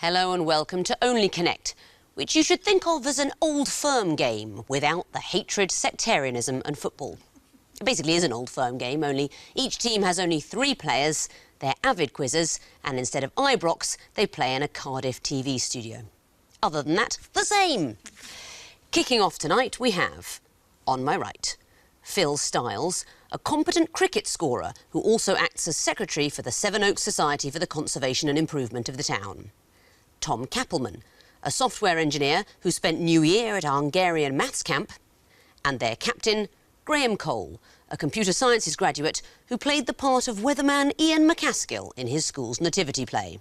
Hello and welcome to Only Connect, which you should think of as an old firm game without the hatred, sectarianism and football. It basically is an old firm game, only each team has only 3 players, they're avid quizzers, and instead of Ibrox, they play in a Cardiff TV studio. Other than that, the same. Kicking off tonight, we have, on my right, Phil Styles, a competent cricket scorer who also acts as secretary for the Sevenoaks Society for the Conservation and Improvement of the Town. Tom Kappelman, a software engineer who spent New Year at a Hungarian maths camp. And their captain, Graham Cole, a computer sciences graduate who played the part of weatherman Ian McCaskill in his school's nativity play.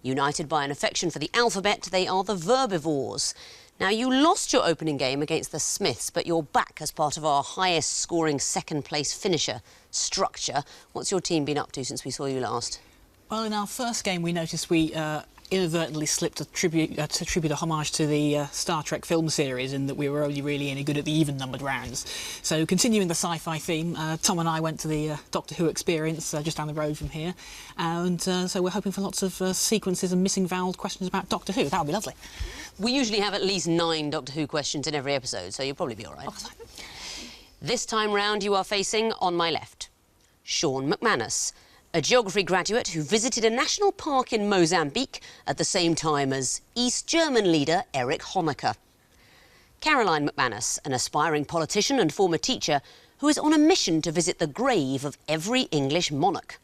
United by an affection for the alphabet, they are the Verbivores. Now, you lost your opening game against the Smiths, but you're back as part of our highest-scoring second-place finisher structure. What's your team been up to since we saw you last? Well, in our first game, we noticed we inadvertently slipped a homage to the Star Trek film series, in that we were only really any good at the even-numbered rounds. So, continuing the sci-fi theme, Tom and I went to the Doctor Who experience just down the road from here, and so we're hoping for lots of sequences and missing vowel questions about Doctor Who. That would be lovely. We usually have at least 9 Doctor Who questions in every episode, so you'll probably be all right. Oh, this time round, you are facing, on my left, Sean McManus, a geography graduate who visited a national park in Mozambique at the same time as East German leader Erich Honecker. Caroline McManus, an aspiring politician and former teacher who is on a mission to visit the grave of every English monarch.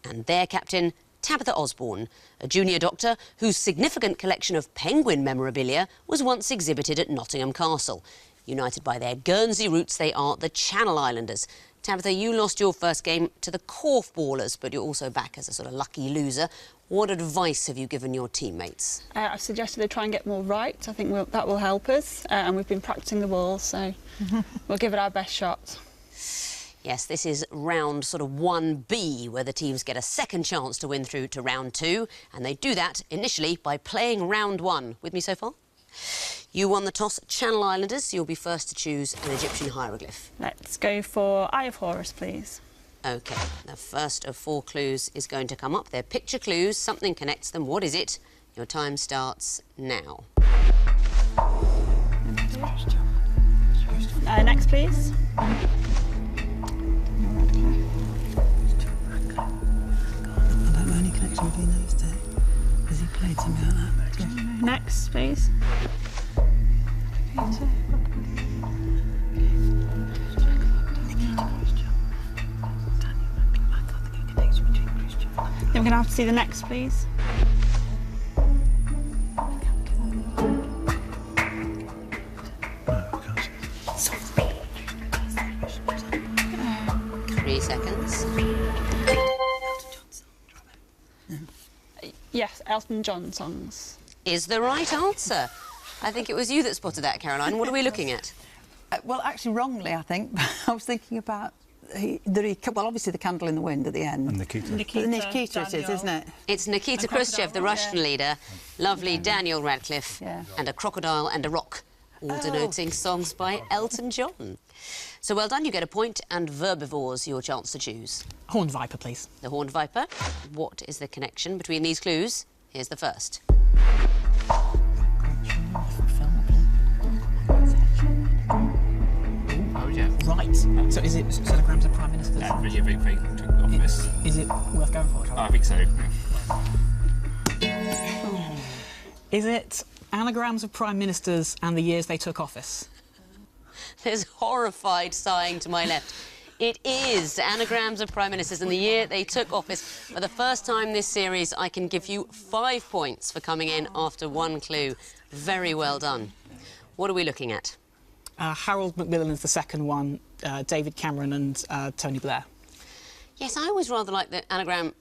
And their captain, Tabitha Osborne, a junior doctor whose significant collection of penguin memorabilia was once exhibited at Nottingham Castle. United by their Guernsey roots, they are the Channel Islanders. Tabitha, you lost your first game to the Korfballers, but you're also back as a sort of lucky loser. What advice have you given your teammates? I've suggested they try and get more right. I think that will help us. And we've been practising the ball, so we'll give it our best shot. Yes, this is round sort of 1B, where the teams get a second chance to win through to round 2. And they do that initially by playing round 1. With me so far? You won the toss, Channel Islanders, so you'll be first to choose an Egyptian hieroglyph. Let's go for Eye of Horus, please. OK, the first of 4 clues is going to come up. They're picture clues, something connects them. What is it? Your time starts now. Next, please. I don't know any connection between those two. Has he played something like that? Next, please. Then we're going to have to see the next, please. Three seconds. Yes, Elton John songs. Is the right answer. I think it was you that spotted that, Caroline. What are we looking at? Well, actually, wrongly, I think. I was thinking about well, obviously the Candle in the Wind at the end. And Nikita. Nikita it is, isn't it? It's Nikita Khrushchev, the Russian leader, lovely Daniel Radcliffe, and a crocodile and a rock, all denoting songs by Elton John. So well done, you get a point, and Verbivores, your chance to choose. Horned Viper, please. The Horned Viper. What is the connection between these clues? Here's the first. Oh, yeah. Right. So is it anagrams of prime ministers? Yeah, really big thing took office. Is it worth going for? I think so. Is it anagrams of prime ministers and the years they took office? There's horrified sighing to my left. It is anagrams of prime ministers and the year they took office. For the first time this series, I can give you 5 points for coming in after 1 clue. Very well done. What are we looking at? Harold Macmillan is the second one, David Cameron and Tony Blair. Yes, I always rather like the anagram.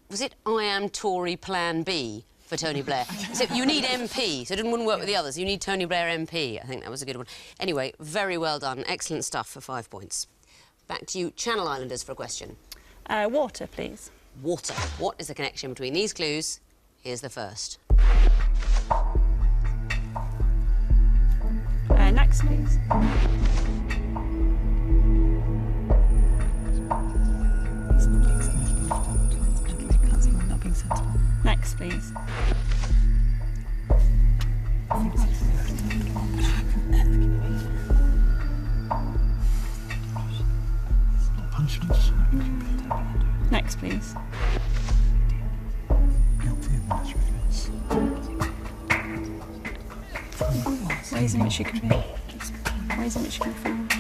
Was it I am Tory Plan B for Tony Blair? So you need MP, so it wouldn't work with the others. You need Tony Blair MP. I think that was a good one. Anyway, very well done. Excellent stuff for 5 points. Back to you, Channel Islanders, for a question. Water, please. Water. What is the connection between these clues? Here's the first. Next, please. Next, please. Next, please. Ways in which you can be. Ways in which you can be found.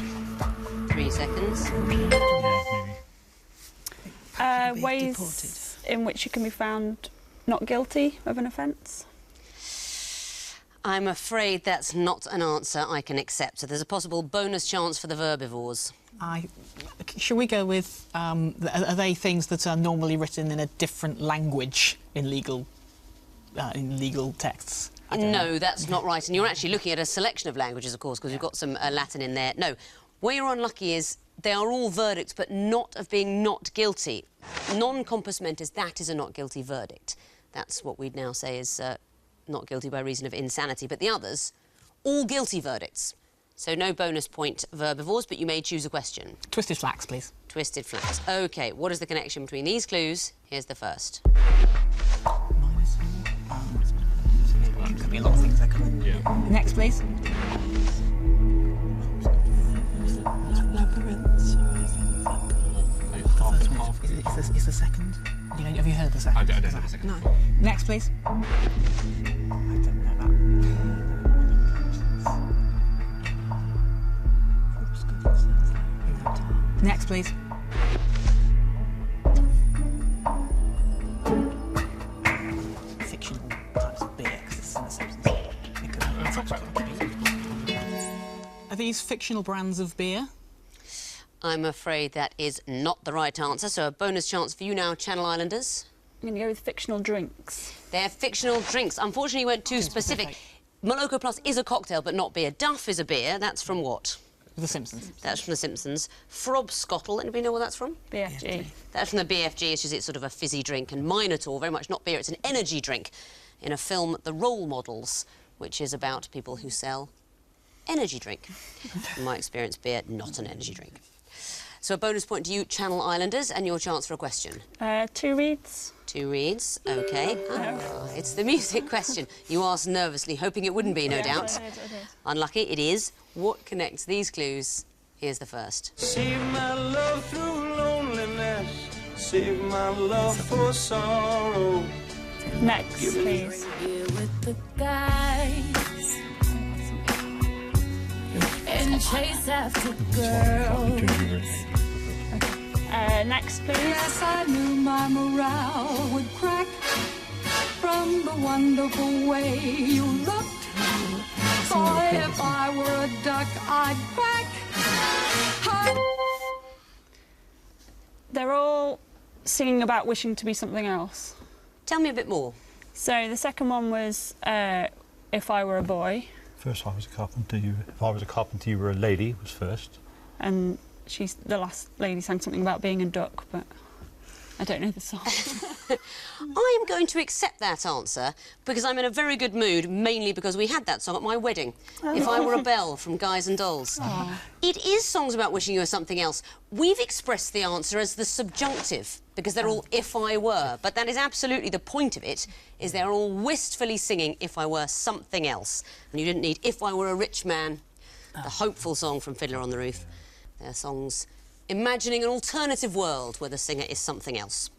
3 seconds. Ways in which you can be found not guilty of an offence. I'm afraid that's not an answer I can accept. So there's a possible bonus chance for the Verbivores. Shall we go with, are they things that are normally written in a different language in legal texts? No, that's not right. And you're actually looking at a selection of languages, of course, because we've got some Latin in there. No, where you're unlucky is they are all verdicts, but not of being not guilty. Non-compos mentis, that is a not guilty verdict. That's what we'd now say is not guilty by reason of insanity. But the others, all guilty verdicts. So no bonus point Verbivores, but you may choose a question. Twisted flax, please. Twisted flax. OK, what is the connection between these clues? Here's the first. Could be a lot of things there, couldn't it? Yeah. Next, please. Is the second? Have you heard the second? I don't know the second. No. Next, please. I don't know that. Next, please. Fictional types of beer, because it's in the Simpsons. Are these fictional brands of beer? I'm afraid that is not the right answer, so a bonus chance for you now, Channel Islanders. I'm going to go with fictional drinks. They're fictional drinks. Unfortunately, you went too specific. Moloko Plus is a cocktail, but not beer. Duff is a beer. That's from what? The Simpsons. That's from The Simpsons. Frobscottle, anybody know where that's from? BFG. That's from the BFG, it's just it's sort of a fizzy drink. And Minotaur, very much not beer, it's an energy drink in a film, The Role Models, which is about people who sell energy drink. In my experience, beer, not an energy drink. So a bonus point to you, Channel Islanders, and your chance for a question. 2 reads. 2 reads, OK. It's the music question. You asked nervously, hoping it wouldn't be, no doubt. I did. Unlucky, it is. What connects these clues? Here's the first. Save my love through loneliness. Save my love for sorrow. Next, please. With the guys and chase after girls. Next, please. Yes, I knew my morale would crack from the wonderful way you looked. Boy, if I were a duck, I'd quack. They're all singing about wishing to be something else. Tell me a bit more. So the second one was If I Were a Boy. First, I was a carpenter. If I was a carpenter, you were a lady. Was first. And the last lady sang something about being a duck, but I don't know the song. I am going to accept that answer because I'm in a very good mood, mainly because we had that song at my wedding. If I Were a Bell from Guys and Dolls. It is songs about wishing you were something else. We've expressed the answer as the subjunctive because they're all if I were, but that is absolutely the point of it, is they're all wistfully singing if I were something else. And you didn't need If I Were a Rich Man, the hopeful song from Fiddler on the Roof. They're songs imagining an alternative world where the singer is something else.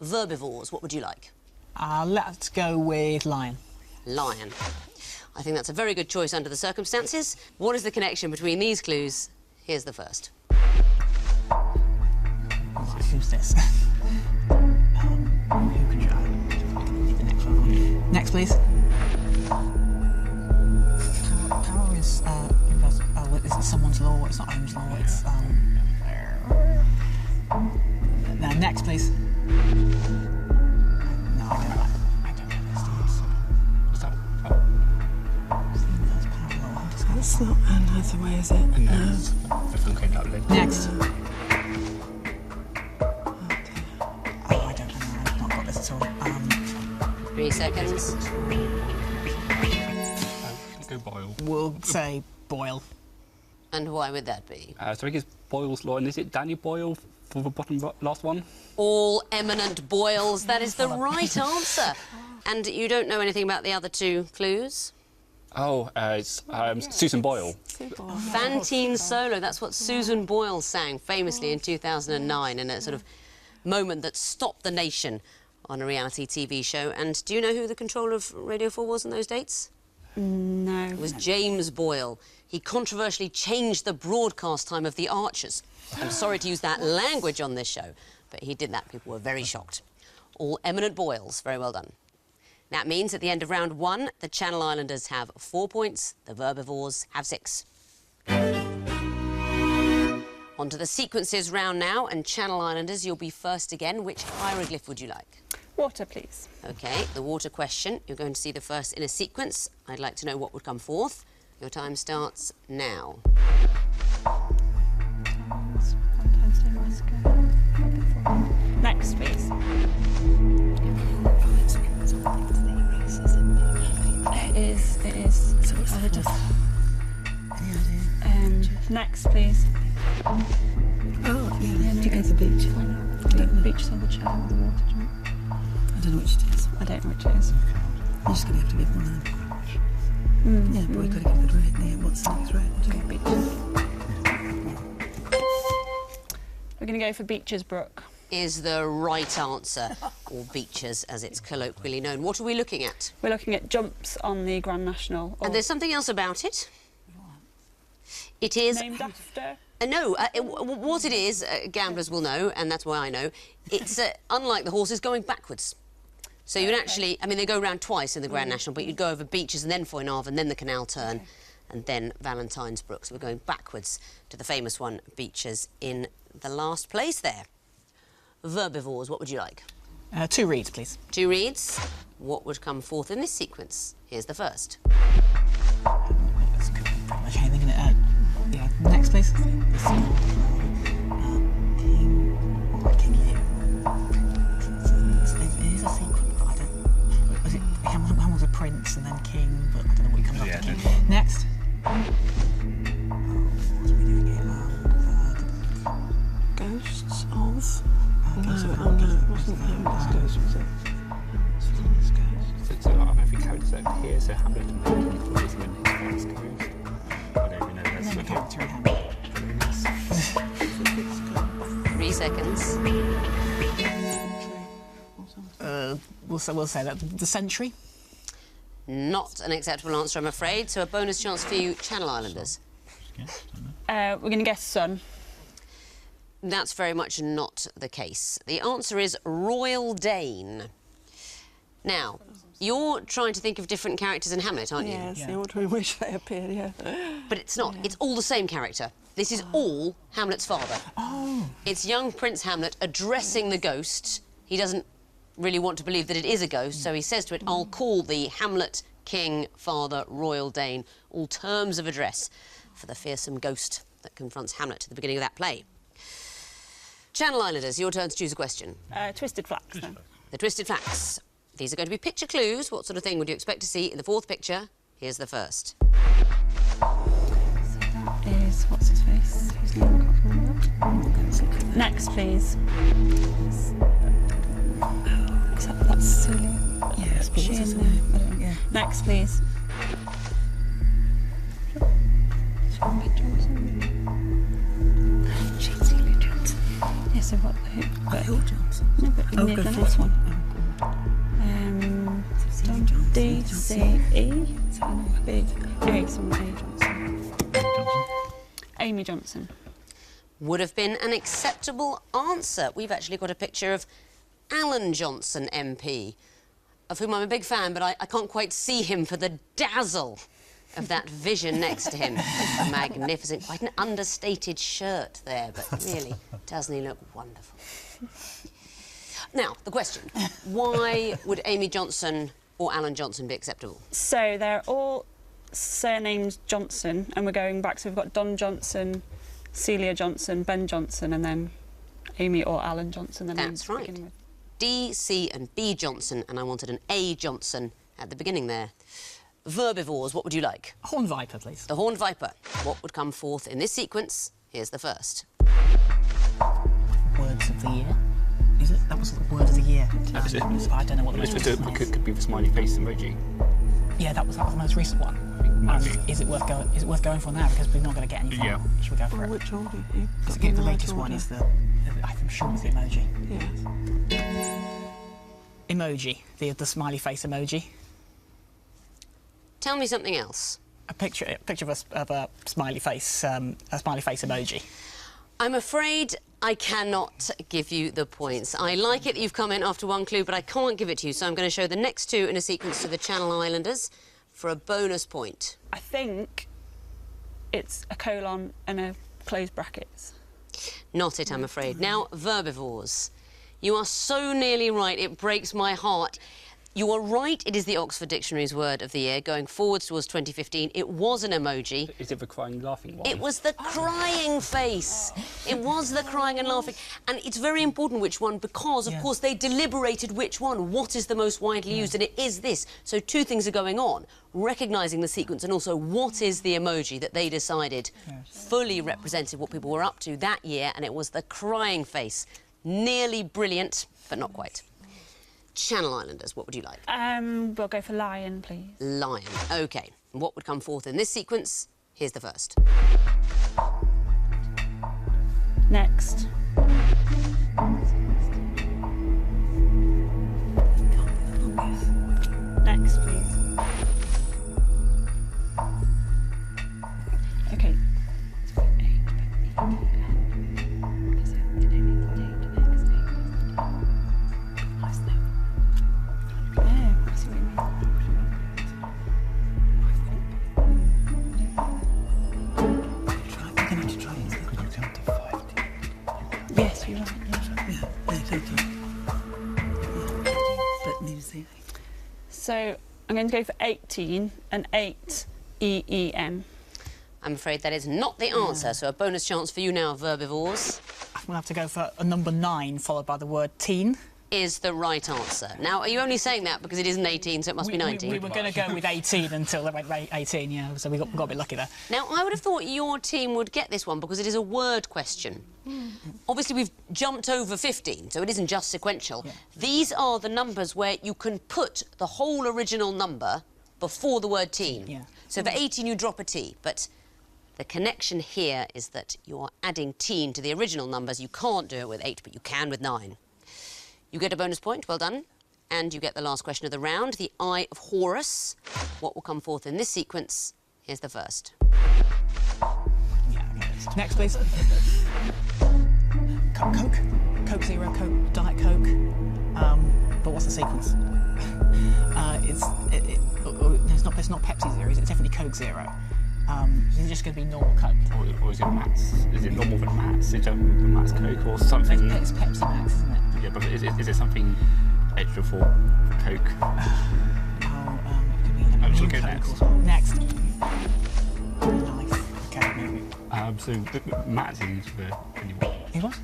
Verbivores, what would you like? Let's go with lion. Lion. I think that's a very good choice under the circumstances. What is the connection between these clues? Here's the first. Right, who's this? Who can try? The next one. Next, please. How is is it someone's law? It's not Ohm's law. It's Now, next, please. No, I don't know this. What's that? That's not Anne Hathaway, is it? No. The film came out late. Next. I don't know. I've not got this at all. 3 seconds. Go Boyle. We'll say Boyle. And why would that be? So I think it's Boyle's Law, and is it Daniel Boyle for the bottom last one? All eminent Boyles. That is the right answer. And you don't know anything about the other 2 clues? Oh, it's Susan Boyle. Fantine Solo, that's what Susan Boyle sang famously in 2009 in a sort of moment that stopped the nation on a reality TV show. And do you know who the controller of Radio 4 was in those dates? No. It was James Boyle. He controversially changed the broadcast time of The Archers. I'm sorry to use that language on this show, but he did that. People were very shocked. All eminent Boyles. Very well done. That means at the end of round 1, the Channel Islanders have 4 points, the Verbivores have 6. On to the sequences round now, and Channel Islanders, you'll be first again. Which hieroglyph would you like? Water, please. OK, the water question. You're going to see the first in a sequence. I'd like to know what would come forth. Your time starts now. Next, please. It is. So what's the fourth? Any idea? Next, please. Oh, yeah. Do you go to the beach? The beach is on the chair with the water jump. I don't know which it is. I don't know which it is. You're just going to have to give one of them. Yeah, but we've got to give it right there. What's the next right? Okay, beach. We're going to go for Beaches Brook. Is the right answer, or Beaches as it's colloquially known. What are we looking at? We're looking at jumps on the Grand National. And there's something else about it. It is... Named after? No, what it is, gamblers will know, and that's why I know, it's, unlike the horses, going backwards. So you'd actually... I mean, they go round twice in the Grand National, but you'd go over Beaches and then Foynave and then the Canal Turn and then Valentine's Brook. So we're going backwards to the famous one, Beaches, in the last place there. Verbivores, what would you like? 2 reads, please. 2 reads. What would come forth in this sequence? Here's the first. That's pretty much anything in it. Yeah, next, please. King Lear. It is a sequence, but I don't... Was it... One was a prince and then king, but I don't know what comes after king. Next. What are we doing here? Ghosts of... No, it wasn't Hamlet's Ghost, was it? So every character's up here, so Hamlet and Desmond, his Ghost. I don't even know that's the character in Hamlet. 3 seconds. We'll say that. The Century? Not an acceptable answer, I'm afraid. So a bonus chance for you, Channel Islanders. We're going to guess Sun. That's very much not the case. The answer is Royal Dane. Now, you're trying to think of different characters in Hamlet, aren't you? Yes, the order in which they appeared, yeah. But it's not. It's all the same character. This is all Hamlet's father. Oh. It's young Prince Hamlet addressing the ghost. He doesn't really want to believe that it is a ghost, so he says to it, I'll call thee Hamlet, King, Father, Royal Dane, all terms of address for the fearsome ghost that confronts Hamlet at the beginning of that play. Channel Islanders, your turn to choose a question. Twisted Flax, then. The Twisted Flax. These are going to be picture clues. What sort of thing would you expect to see in the 4th picture? Here's the first. So that is... What's his face? Whose name I can't remember. Next, please. That's Celia. Yes, but She what's his in name? there? I don't know. Yeah. Next, please. Celia Johnson. Yeah, so what? Hill Johnson. No, but you Oh, need go the for next one. one. D-C-E. Big A, someone A Johnson. Amy Johnson. Would have been an acceptable answer. We've actually got a picture of Alan Johnson MP, of whom I'm a big fan, but I can't quite see him for the dazzle of that vision next to him. Magnificent. Quite an understated shirt there, but really, doesn't he look wonderful? Now, the question. Why would Amy Johnson or Alan Johnson be acceptable? So they're all surnames Johnson, and we're going back. So we've got Don Johnson, Celia Johnson, Ben Johnson, and then Amy or Alan Johnson. That's right. D, C and B Johnson, and I wanted an A Johnson at the beginning there. Verbivores, what would you like? Horned Viper, please. The Horned Viper. What would come forth in this sequence? Here's the first. Words of the year. Is it? That was the word of the year. Is it? I don't know what the most recent one is. Could be the smiley face emoji. Yeah, that was the most recent one. Might be. Is it worth going? Is it worth going for now? Because we're not going to get any far. Yeah. Should we go for Well, it? which order? You've got So the right latest order. one is I'm sure it's the emoji. Yes. Emoji, the smiley face emoji. Tell me something else. A picture of a smiley face emoji. I'm afraid I cannot give you the points. I like it that you've come in after one clue, but I can't give it to you, so I'm going to show the next two in a sequence to the Channel Islanders for a bonus point. I think it's a colon and a closed brackets. Not it, I'm afraid. Now, Verbivores. You are so nearly right, it breaks my heart. You are right, it is the Oxford Dictionary's word of the year, going forwards towards 2015. It was an emoji. Is it the crying, laughing one? It was the crying face. It was the crying and laughing. And it's very important which one because, of course, they deliberated which one. What is the most widely used? And it is this. So two things are going on. Recognising the sequence and also what is the emoji that they decided fully represented what people were up to that year. And it was the crying face. Nearly brilliant, but not quite. Channel Islanders, what would you like? We'll go for lion, please. Lion. OK. What would come forth in this sequence? Here's the first. Next. Next, please. OK. Yes, you're right. Yeah, thank you. But New Zealand. So I'm going to go for 18 and 8 EEN. I'm afraid that is not the answer, so a bonus chance for you now, Verbivores. We'll have to go for a number 9 followed by the word teen. Is the right answer. Now, are you only saying that because it isn't 18, so it must be 19? We were going to go with 18 until they went 18, yeah, so we got a bit lucky there. Now, I would have thought your team would get this one because it is a word question. Obviously, we've jumped over 15, so it isn't just sequential. Yeah. These are the numbers where you can put the whole original number before the word teen. Yeah. So for 18, you drop a T, but the connection here is that you're adding teen to the original numbers. You can't do it with 8, but you can with 9. You get a bonus point, well done. And you get the last question of the round, the Eye of Horace. What will come forth in this sequence? Here's the first. Next, please. Coke. Coke Zero, Coke, Diet Coke. But what's the sequence? It's not Pepsi Zero, it's definitely Coke Zero. Is it just going to be normal Coke? Or is it Matt's? Is it normal than Matt's? Is it Matt's Coke or something? It's Pepsi Max, isn't it? Yeah, but is it something extra for Coke? It could be Oh, shall we Coke go next? or next. Nice. Okay, maybe. So Matt's in the anymore. He was?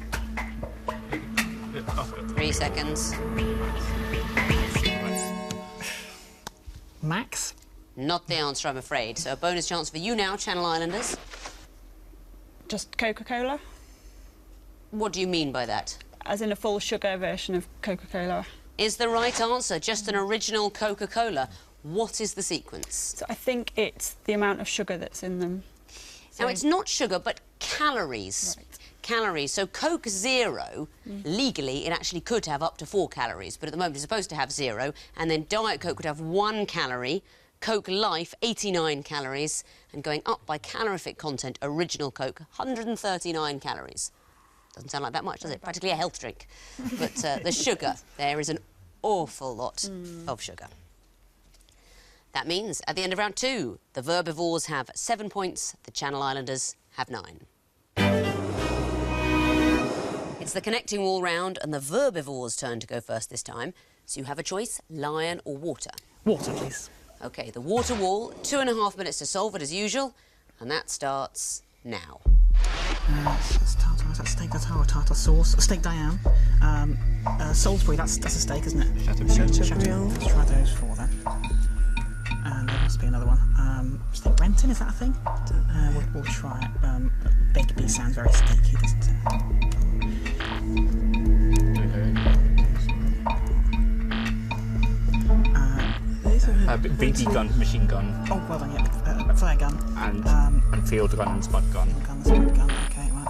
3 seconds. Max? Not the answer, I'm afraid. So a bonus chance for you now, Channel Islanders. Just Coca-Cola, What do you mean by that? as in a full sugar version of Coca-Cola. Is the right answer just an original Coca-Cola? What is the sequence? So I think it's the amount of sugar that's in them. Now, it's not sugar, but calories. Right. Calories. So Coke Zero, legally, it actually could have up to 4 calories, but at the moment it's supposed to have 0, and then Diet Coke would have 1 calorie, Coke Life, 89 calories, and going up by calorific content, original Coke, 139 calories. Doesn't sound like that much, does it? Practically a health drink. But the sugar, there is an awful lot of sugar. That means, at the end of round 2, the Verbivores have 7 points, the Channel Islanders have 9. It's the connecting wall round, and the Verbivores' turn to go first this time. So you have a choice, lion or water. Water, please. OK, the water wall, 2.5 minutes to solve it as usual, and that starts now. That's steak tartare, tartar sauce. Steak Diane. Salisbury, that's a steak, isn't it? Chateaubriand. Let's try those 4 then. And there must be another one. Steak Renton, is that a thing? We'll try it. Baked beef sounds very steaky, doesn't it? These are BB gun, machine gun. Oh, well done, yeah. flare gun. And field gun and spud gun. Spud gun, okay, right.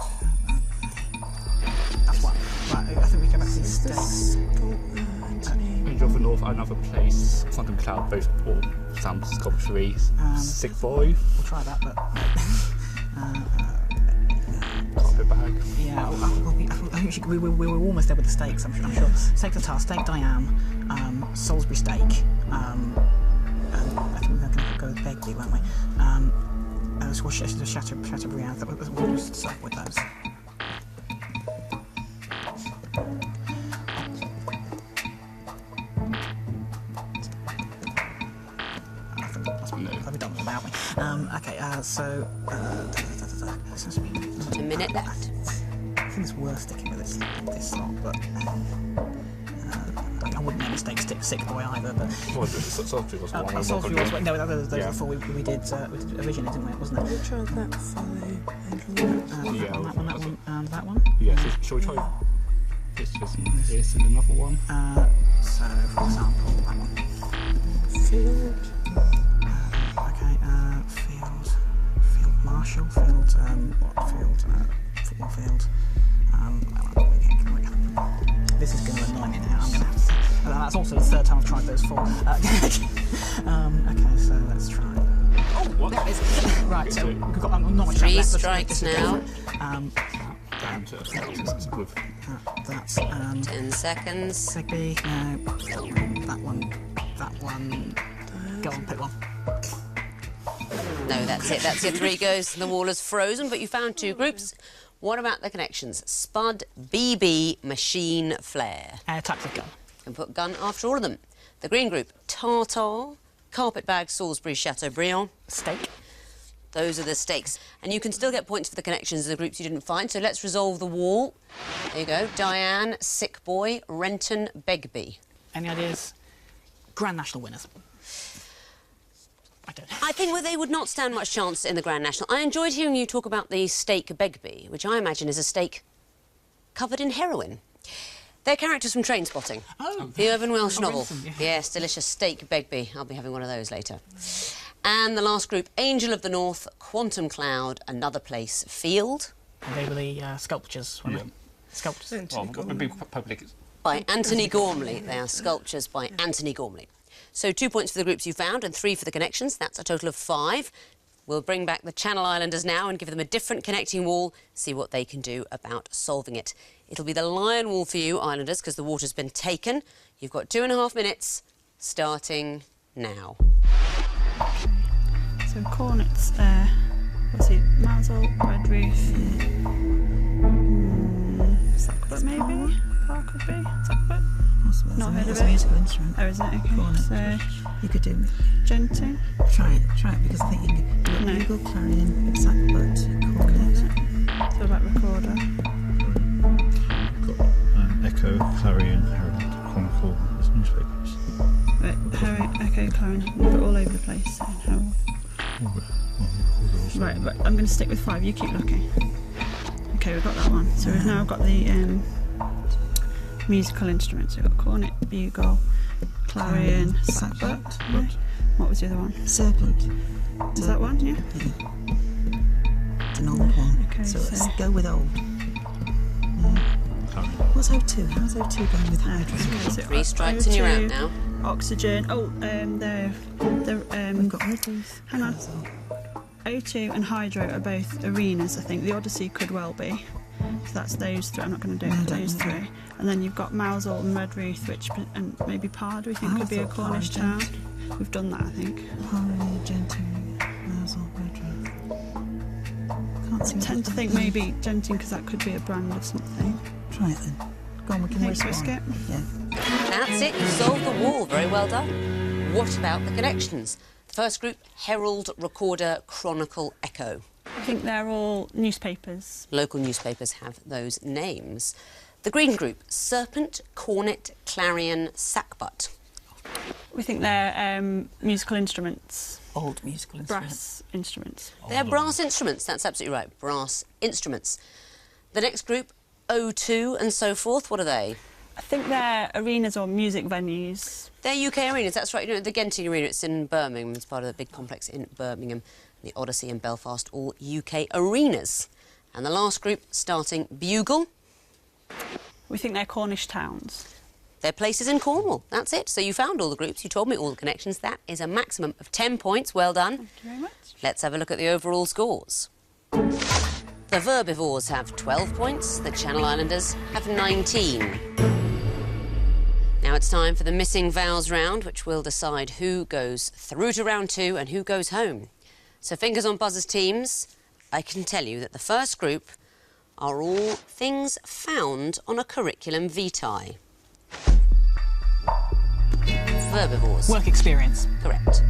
That's one. Right, I think we go back to these stakes. Angel of the North, another place. Sunken Cloud, both all some sculpture-y. Sick Boy. We'll try that, but... Carpet Bag. Yeah, we were almost there with the stakes, I'm sure. Stake the Tar, Stake Diane, Salisbury Stake, and I think we were going to go with Begley, weren't we? Chateaubriand, we'll just start with those. I've done without me. Okay, so... A minute left. I think it's worth sticking with this slot, but... I wouldn't make a mistake Sick Boy either, but... Well, Salisbury was one. Salisbury was one. No, those before we did originally, didn't we? Wasn't it? We tried that folly. That one? Yeah, so shall we try this and another one? So, for example, that one. Field. Field Marshal, football field. This is going to annoy me now. I'm going to have to say. That's also the third time I've tried those four. Okay, so let's try. Oh, what? There it is. Right, so we've got not much 3 left. strikes now. Down to with. That's 10 seconds. Segby, no. That one. Go on, pick one. No, that's it. That's your 3 goes. The wall is frozen, but you found 2 groups. What about the connections? Spud, BB, machine, flare. Types of gun. Can put gun after all of them. The green group, Tartar, Carpet Bag, Salisbury, Chateaubriand. Stake. Those are the stakes. And you can still get points for the connections of the groups you didn't find. So let's resolve the wall. There you go. Diane, Sick Boy, Renton, Begbie. Any ideas? Grand National winners. I don't know. I think they would not stand much chance in the Grand National. I enjoyed hearing you talk about the steak Begbie, which I imagine is a steak covered in heroin. They're characters from Trainspotting. Oh. The Irvine Welsh novel. Ransom, yeah. Yes, delicious steak Begbie. I'll be having one of those later. And the last group, Angel of the North, Quantum Cloud, Another Place, Field. And they were the sculptures, weren't they? Sculptures. Well, it'd be public. By Anthony Gormley. They are sculptures by Anthony Gormley. So 2 points for the groups you found and 3 for the connections. That's a total of 5. We'll bring back the Channel Islanders now and give them a different connecting wall, see what they can do about solving it. It'll be the Lion Wall for you, Islanders, because the water's been taken. You've got 2.5 minutes, starting now. So Cornet's there. What's he? Mazel, Red Roof. Sackbut maybe? Park could be? Sackbut? Not heard of It's a it. musical instrument. Oh, is it? Okay. Cornet. So You could do... Genting. Try it, because I think you can do No. bugle, clarion, sackbut, cornet. So what about recorder? Got Echo, Clarion, Herald, Chronicle, as newspapers. Right, Harry, Echo, Clarion. We're all over the place. So Herald. Right, but I'm going to stick with 5. You keep looking. Okay, we've got that one. So we've now got the musical instruments. We've got cornet, bugle, clarion, sackbut. No? What was the other one? Serpent. Is that one? Yeah. It's an old one. Okay, so let's so- go with old. What's O2? How's O2 going with hydrogen? Okay, so 3 strikes and you're out O2, now. Oxygen. Oh, We've got red roof. hang on. O2 and hydro are both arenas, I think. The Odyssey could well be. So that's those 3. I'm not going to do No, it. don't Those do 3. that. And then you've got Mousehole and Redruth, which and maybe Pard, we think I could be a thought Cornish Pard, town. We've done that, I think. Harmony, Genting, Mazel, red roof. Can't see I tend to think maybe Genting, because that could be a brand of something. Try it then. Go on, we can Think risk risk one. it? Yeah. That's it, you've solved the wall. Very well done. What about the connections? The first group, Herald, Recorder, Chronicle, Echo. I think they're all newspapers. Local newspapers have those names. The green group, Serpent, Cornet, Clarion, Sackbut. We think they're musical instruments, Old musical instrument. brass instruments. They're brass instruments, that's absolutely right, brass instruments. The next group, O2 and so forth, what are they? I think they're arenas or music venues. They're UK arenas, that's right. You know, the Genting Arena, it's in Birmingham, it's part of the big complex in Birmingham. the Odyssey and Belfast all UK arenas. And the last group starting Bugle. We think they're Cornish towns. They're places in Cornwall. That's it. So you found all the groups, you told me all the connections. That is a maximum of 10 points. Well done. Thank you very much. Let's have a look at the overall scores. The Verbivores have 12 points. The Channel Islanders have 19. Now it's time for the Missing Vowels round, which will decide who goes through to round 2 and who goes home. So fingers on buzzers, teams. I can tell you that the first group are all things found on a curriculum vitae. Verbivores. Work experience. Correct.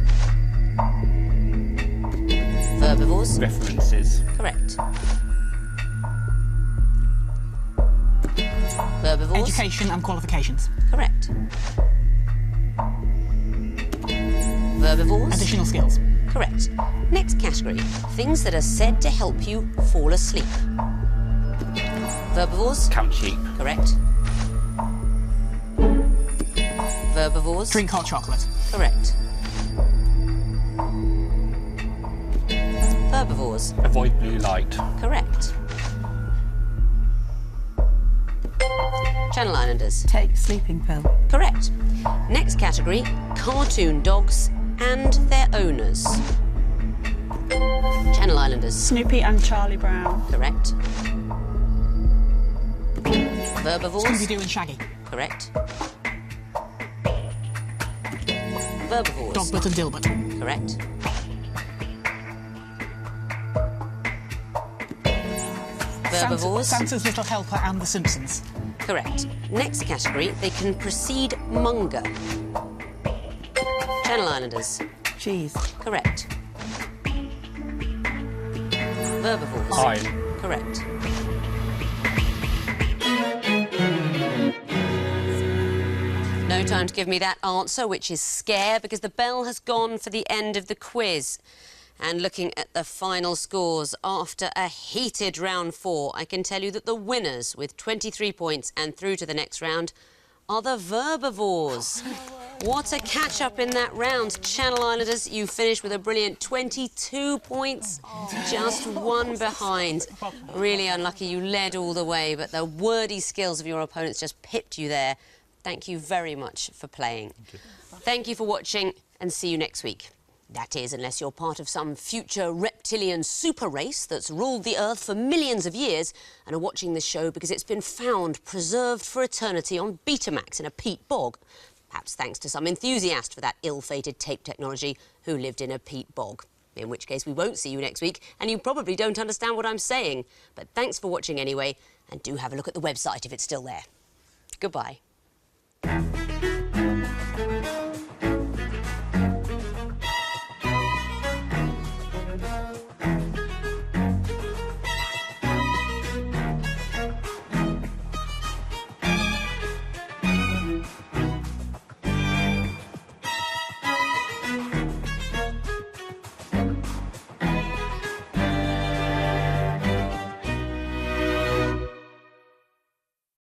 Verbivores. References. Correct. Verbivores. Education and qualifications. Correct. Verbivores. Additional skills. Correct. Next category, things that are said to help you fall asleep. Verbivores. Count sheep. Correct. Verbivores. Drink hot chocolate. Correct. Verbivores. Avoid blue light. Correct. Channel Islanders. Take sleeping pill. Correct. Next category, cartoon dogs and their owners. Channel Islanders. Snoopy and Charlie Brown. Correct. Verbivores. Scooby-Doo and Shaggy. Correct. Verbivores. Dogbert and Dilbert. Correct. Verbivores. Santa's Little Helper and The Simpsons. Correct. Next category, they can precede Munger. Channel Islanders. Cheese. Correct. Verbivores. Pine. Correct. No time to give me that answer, which is scare, because the bell has gone for the end of the quiz. And looking at the final scores, after a heated round 4, I can tell you that the winners with 23 points and through to the next round are the Verbivores. What a catch-up in that round. Channel Islanders, you finished with a brilliant 22 points, just one behind. Really unlucky, you led all the way, but the wordy skills of your opponents just pipped you there. Thank you very much for playing. Thank you for watching, and see you next week. That is, unless you're part of some future reptilian super race that's ruled the Earth for millions of years and are watching this show because it's been found preserved for eternity on Betamax in a peat bog. Perhaps thanks to some enthusiast for that ill-fated tape technology who lived in a peat bog. In which case we won't see you next week, and you probably don't understand what I'm saying. But thanks for watching anyway, and do have a look at the website if it's still there. Goodbye.